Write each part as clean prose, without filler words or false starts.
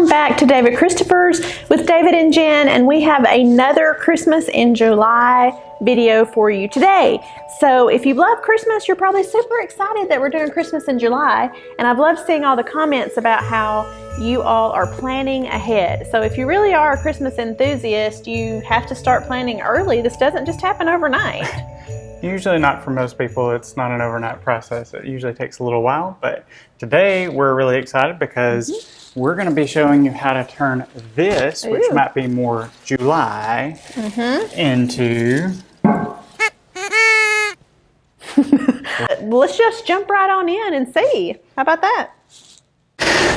Welcome back to David Christopher's with David and Jen, and we have another Christmas in July video for you today. So if you love Christmas, you're probably super excited that we're doing Christmas in July, and I've loved seeing all the comments about how you all are planning ahead. So if you really are a Christmas enthusiast, you have to start planning early. This doesn't just happen overnight. Usually not for most people. It's not an overnight process. It usually takes a little while, but today we're really excited because we're going to be showing you how to turn this, which might be more July, into... Let's just jump right on in and see. How about that?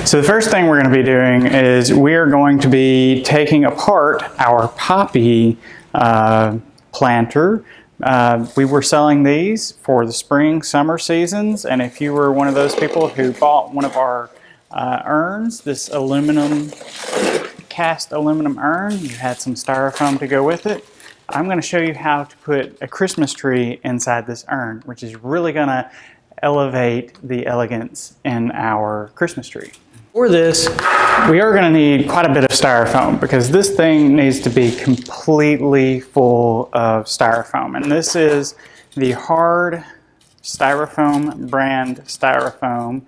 So the first thing we're going to be doing is we are going to be taking apart our poppy planter. We were selling these for the spring, summer seasons, and if you were one of those people who bought one of our urns, this cast aluminum urn, you had some styrofoam to go with it. I'm going to show you how to put a Christmas tree inside this urn, which is really going to elevate the elegance in our Christmas tree. For this, we are going to need quite a bit of styrofoam because this thing needs to be completely full of styrofoam. And this is the hard styrofoam brand styrofoam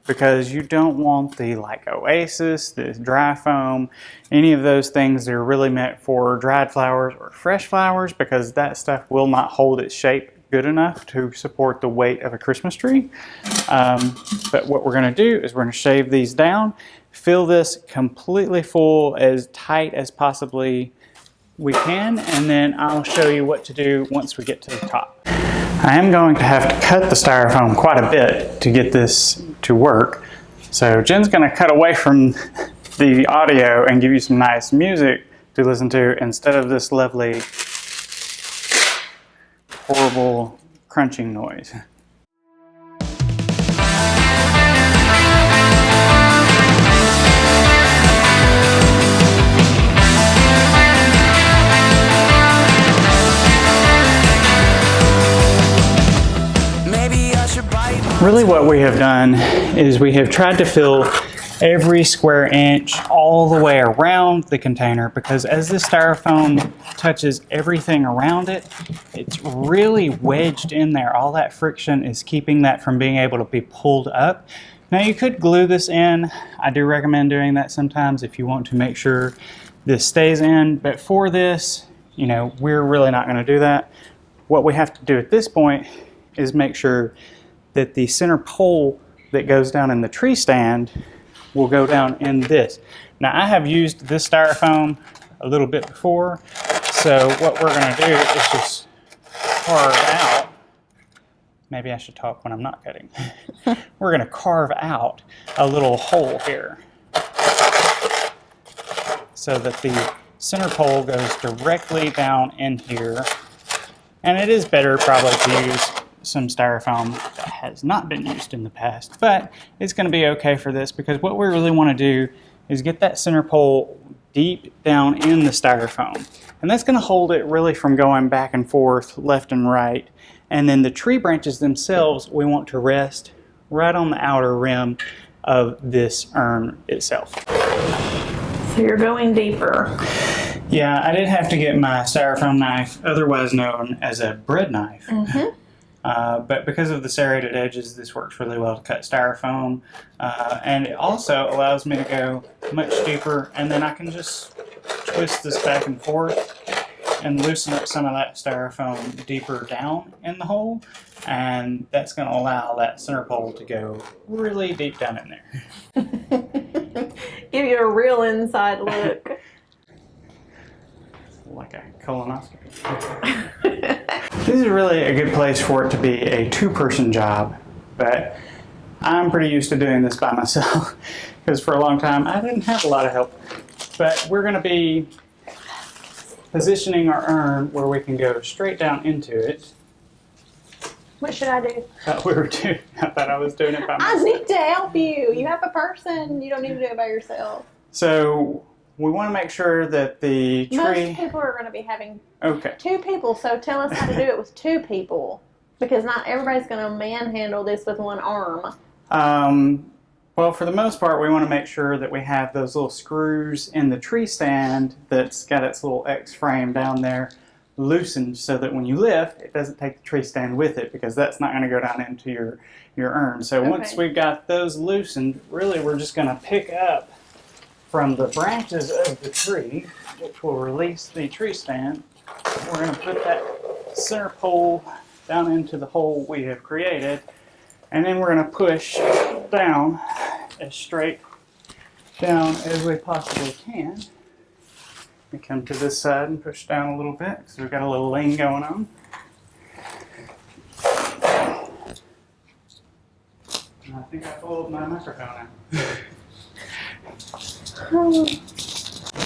because you don't want the like Oasis, the dry foam, any of those things that are really meant for dried flowers or fresh flowers because that stuff will not hold its shape good enough to support the weight of a Christmas tree. But what we're going to do is we're going to shave these down, fill this completely full as tight as possibly we can, and then I'll show you what to do once we get to the top. I am going to have to cut the styrofoam quite a bit to get this to work. So Jen's going to cut away from the audio and give you some nice music to listen to instead of this lovely horrible crunching noise. Really what we have done is we have tried to fill every square inch all the way around the container because as this styrofoam touches everything around it, it's really wedged in there. All that friction is keeping that from being able to be pulled up. Now you could glue this in. I do recommend doing that sometimes if you want to make sure this stays in, but for this, you know, we're really not going to do that. What we have to do at this point is make sure that the center pole that goes down in the tree stand will go down in this. Now I have used this styrofoam a little bit before, so what we're going to do is just carve out, maybe I should talk when I'm not cutting. We're going to carve out a little hole here so that the center pole goes directly down in here, and it is better probably to use some styrofoam that has not been used in the past, but it's going to be okay for this because what we really want to do is get that center pole deep down in the styrofoam, and that's going to hold it really from going back and forth left and right. And then the tree branches themselves we want to rest right on the outer rim of this urn itself. So you're going deeper. Yeah, I did have to get my styrofoam knife, otherwise known as a bread knife. But because of the serrated edges, this works really well to cut styrofoam. And it also allows me to go much deeper, and then I can just twist this back and forth and loosen up some of that styrofoam deeper down in the hole. And that's going to allow that center pole to go really deep down in there. Give you a real inside look. Like a colonoscopy. This is really a good place for it to be a two-person job, but I'm pretty used to doing this by myself because for a long time I didn't have a lot of help. But we're going to be positioning our urn where we can go straight down into it. What should I do? I thought I was doing it by myself. I need to help you. You have a person. You don't need to do it by yourself. So we want to make sure that the tree... Most people are going to be having two people, so tell us how to do it with two people. Because not everybody's going to manhandle this with one arm. Well, for the most part, we want to make sure that we have those little screws in the tree stand that's got its little X frame down there loosened so that when you lift, it doesn't take the tree stand with it, because that's not going to go down into your urn. So once we've got those loosened, really we're just going to pick up from the branches of the tree, which will release the tree stand. We're going to put that center pole down into the hole we have created, and then we're going to push down as straight down as we possibly can. We come to this side and push down a little bit because we've got a little lean going on. And I think I pulled my microphone out.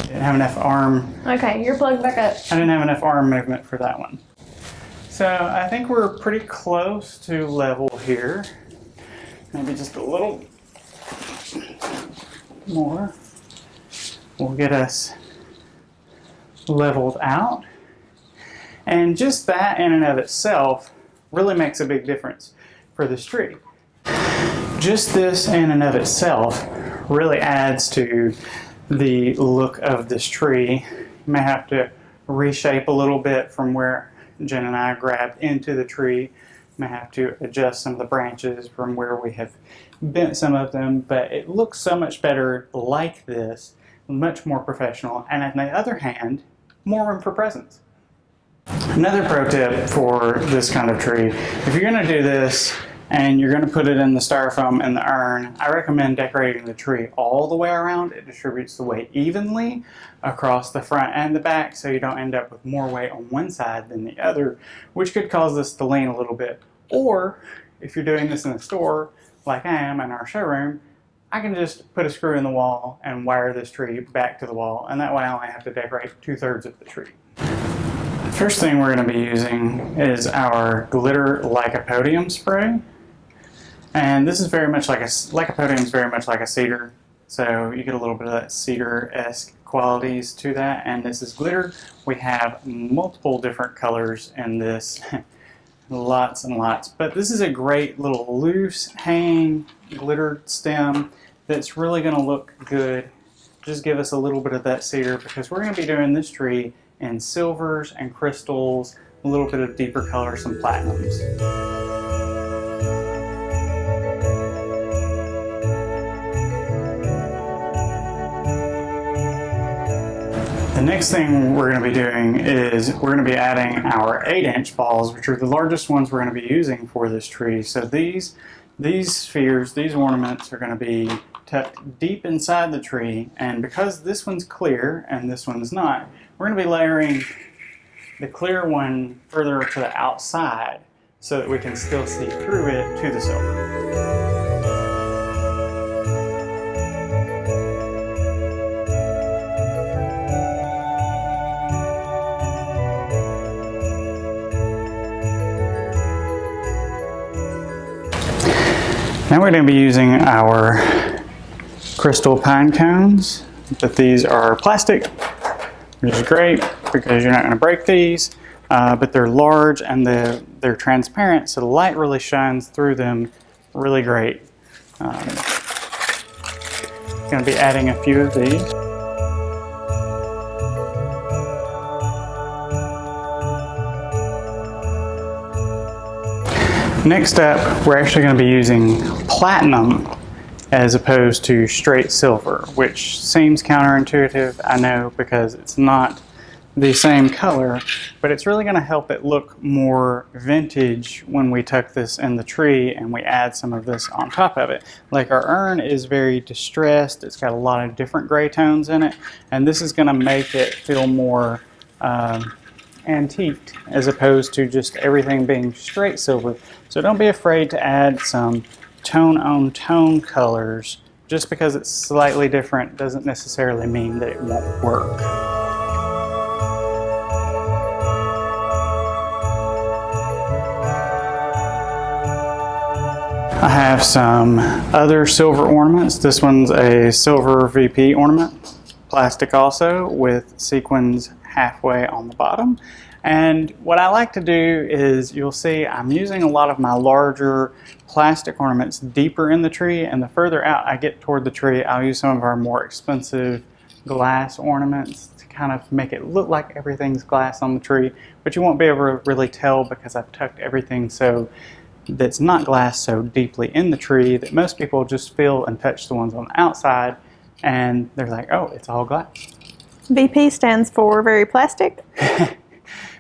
Didn't have enough arm. Okay, you're plugged back up. I didn't have enough arm movement for that one. So I think we're pretty close to level here. Maybe just a little more will get us leveled out. And just that in and of itself really makes a big difference for this tree. Just this in and of itself really adds to the look of this tree. You may have to reshape a little bit from where Jen and I grabbed into the tree. You may have to adjust some of the branches from where we have bent some of them, but it looks so much better like this, much more professional, and on the other hand, more room for presents. Another pro tip for this kind of tree, if you're going to do this and you're going to put it in the styrofoam in the urn, I recommend decorating the tree all the way around. It distributes the weight evenly across the front and the back, so you don't end up with more weight on one side than the other, which could cause this to lean a little bit. Or if you're doing this in the store, like I am in our showroom, I can just put a screw in the wall and wire this tree back to the wall, and that way I only have to decorate 2/3 of the tree. The first thing we're going to be using is our glitter Icicles spray. And this is very much like Lycopodium is very much like a cedar, so you get a little bit of that cedar-esque qualities to that. And this is glitter. We have multiple different colors in this, lots and lots. But this is a great little loose hanging glitter stem that's really going to look good. Just give us a little bit of that cedar, because we're going to be doing this tree in silvers and crystals, a little bit of deeper colors, some platinums. The next thing we're going to be doing is we're going to be adding our 8-inch balls, which are the largest ones we're going to be using for this tree. So these spheres, these ornaments are going to be tucked deep inside the tree, and because this one's clear and this one's not, we're going to be layering the clear one further to the outside so that we can still see through it to the silver. Now we're going to be using our crystal pine cones, but these are plastic, which is great because you're not going to break these, but they're large and they're transparent, so the light really shines through them really great. Going to be adding a few of these. Next up, we're actually going to be using platinum as opposed to straight silver, which seems counterintuitive, I know, because it's not the same color, but it's really going to help it look more vintage when we tuck this in the tree and we add some of this on top of it. Like our urn is very distressed, it's got a lot of different gray tones in it, and this is going to make it feel more antiqued as opposed to just everything being straight silver. So don't be afraid to add some tone-on-tone colors. Just because it's slightly different doesn't necessarily mean that it won't work. I have some other silver ornaments. This one's a silver VP ornament, plastic also, with sequins halfway on the bottom. And what I like to do is, you'll see I'm using a lot of my larger plastic ornaments deeper in the tree, and the further out I get toward the tree, I'll use some of our more expensive glass ornaments to kind of make it look like everything's glass on the tree, but you won't be able to really tell because I've tucked everything so that's not glass so deeply in the tree that most people just feel and touch the ones on the outside and they're like, oh, it's all glass. VP stands for very plastic.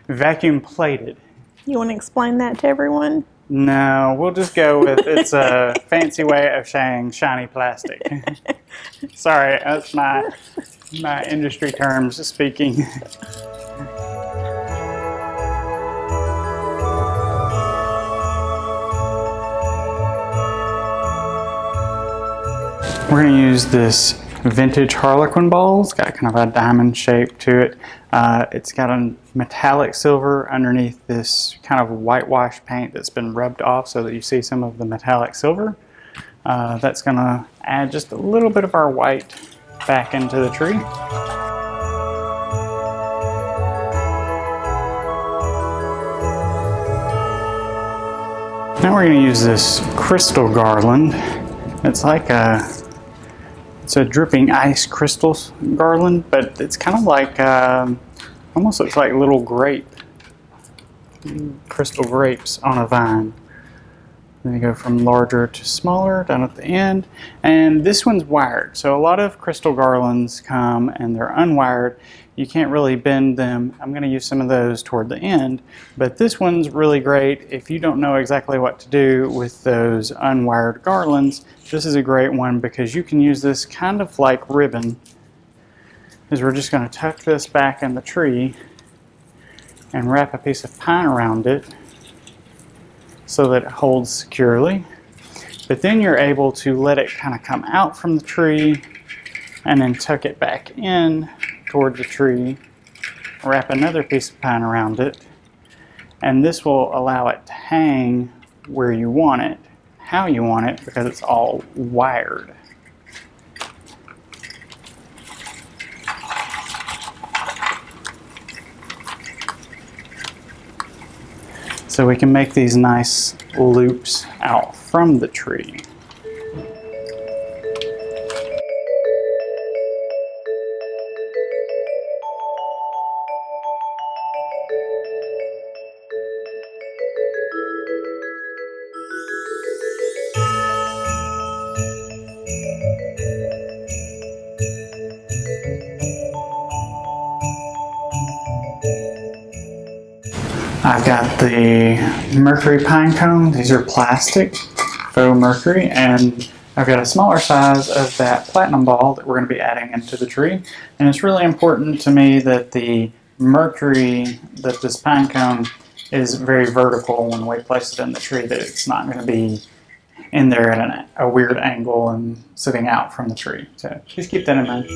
Vacuum plated. You want to explain that to everyone? No, we'll just go with it's a fancy way of saying shiny plastic. Sorry, that's my industry terms speaking. We're going to use this vintage Harley Quinn ball. It's got kind of a diamond shape to it. It's got a metallic silver underneath this kind of whitewash paint that's been rubbed off so that you see some of the metallic silver. That's going to add just a little bit of our white back into the tree. Now we're going to use this crystal garland. It's like it's a dripping ice crystals garland, but it's kind of like, almost looks like little crystal grapes on a vine. Then you go from larger to smaller down at the end. And this one's wired. So a lot of crystal garlands come and they're unwired. You can't really bend them. I'm going to use some of those toward the end. But this one's really great if you don't know exactly what to do with those unwired garlands. This is a great one because you can use this kind of like ribbon. Is we're just going to tuck this back in the tree and wrap a piece of pine around it so that it holds securely. But then you're able to let it kind of come out from the tree and then tuck it back in toward the tree, wrap another piece of pine around it, and this will allow it to hang where you want it, how you want it, because it's all wired. So we can make these nice loops out from the tree. I've got the mercury pine cone. These are plastic, faux mercury, and I've got a smaller size of that platinum ball that we're going to be adding into the tree. And it's really important to me that the mercury, that this pine cone is very vertical when we place it in the tree, that it's not going to be in there at a weird angle and sitting out from the tree. So just keep that in mind.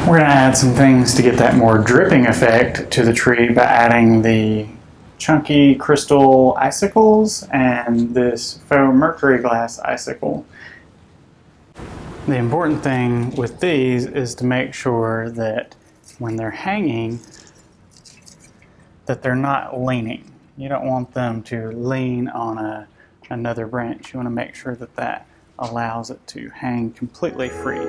We're going to add some things to get that more dripping effect to the tree by adding the chunky crystal icicles and this faux mercury glass icicle. The important thing with these is to make sure that when they're hanging, that they're not leaning. You don't want them to lean on another branch. You want to make sure that that allows it to hang completely free.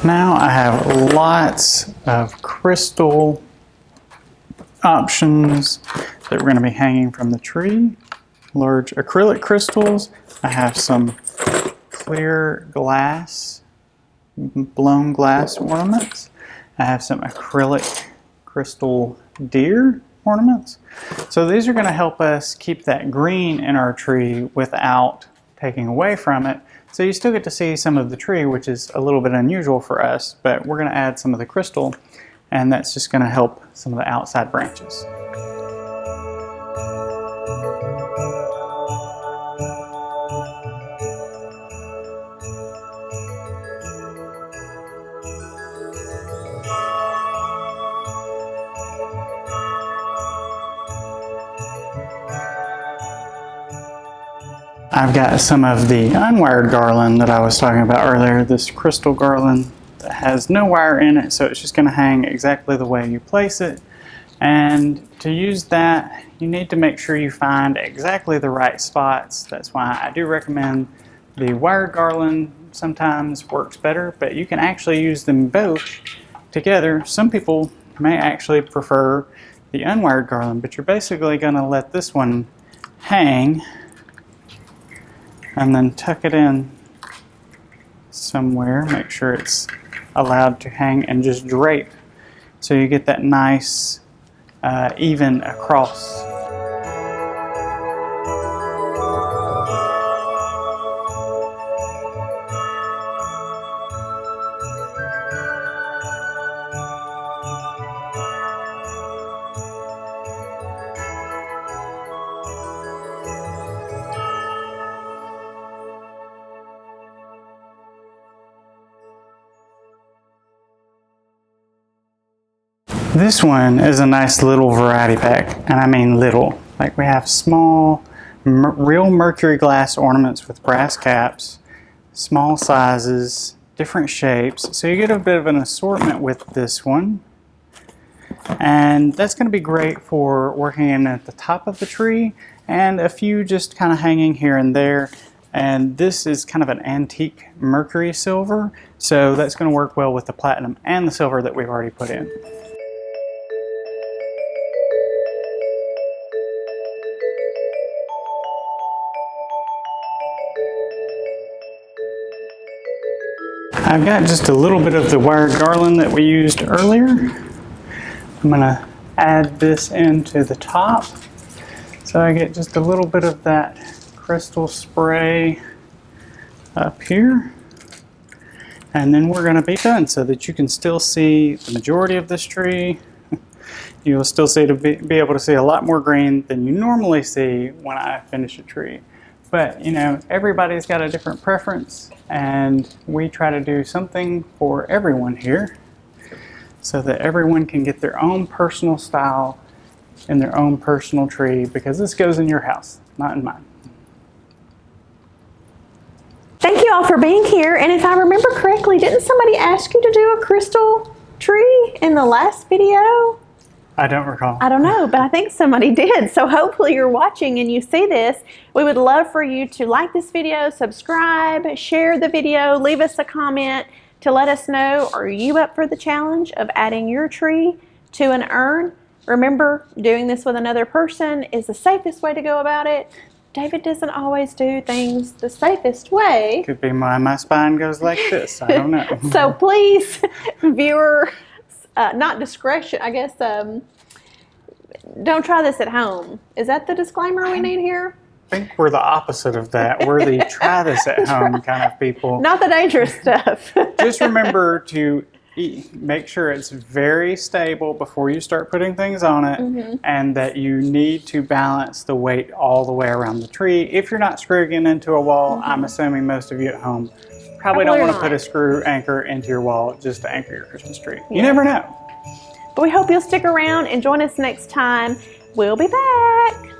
Now I have lots of crystal options that we're going to be hanging from the tree. Large acrylic crystals. I have some clear glass, blown glass ornaments. I have some acrylic crystal deer ornaments. So these are going to help us keep that green in our tree without taking away from it. So you still get to see some of the tree, which is a little bit unusual for us, but we're going to add some of the crystal, and that's just going to help some of the outside branches. I've got some of the unwired garland that I was talking about earlier, this crystal garland that has no wire in it, so it's just going to hang exactly the way you place it. And to use that, you need to make sure you find exactly the right spots. That's why I do recommend the wired garland. Sometimes works better, but you can actually use them both together. Some people may actually prefer the unwired garland, but you're basically going to let this one hang and then tuck it in somewhere. Make sure it's allowed to hang and just drape so you get that nice even across. This one is a nice little variety pack, and I mean little. Like, we have small, real mercury glass ornaments with brass caps, small sizes, different shapes. So you get a bit of an assortment with this one. And that's going to be great for working in at the top of the tree, and a few just kind of hanging here and there. And this is kind of an antique mercury silver, so that's going to work well with the platinum and the silver that we've already put in. I've got just a little bit of the wired garland that we used earlier. I'm going to add this into the top. So I get just a little bit of that crystal spray up here. And then we're going to be done so that you can still see the majority of this tree. You'll still be able to see a lot more green than you normally see when I finish a tree. But, you know, everybody's got a different preference, and we try to do something for everyone here so that everyone can get their own personal style and their own personal tree, because this goes in your house, not in mine. Thank you all for being here. And if I remember correctly, didn't somebody ask you to do a crystal tree in the last video? I don't recall. I don't know, but I think somebody did. So hopefully you're watching and you see this. We would love for you to like this video, subscribe, share the video, leave us a comment to let us know, are you up for the challenge of adding your tree to an urn? Remember, doing this with another person is the safest way to go about it. David doesn't always do things the safest way. Could be my spine goes like this. I don't know. So please, viewer, not discretion, I guess, don't try this at home. Is that the disclaimer we need here? I think we're the opposite of that. We're the try this at home kind of people. Not the dangerous stuff. Just remember to make sure it's very stable before you start putting things on it, and that you need to balance the weight all the way around the tree. If you're not screwing it into a wall, I'm assuming most of you at home probably don't want to put a screw anchor into your wall just to anchor your Christmas tree. You never know. But we hope you'll stick around and join us next time. We'll be back.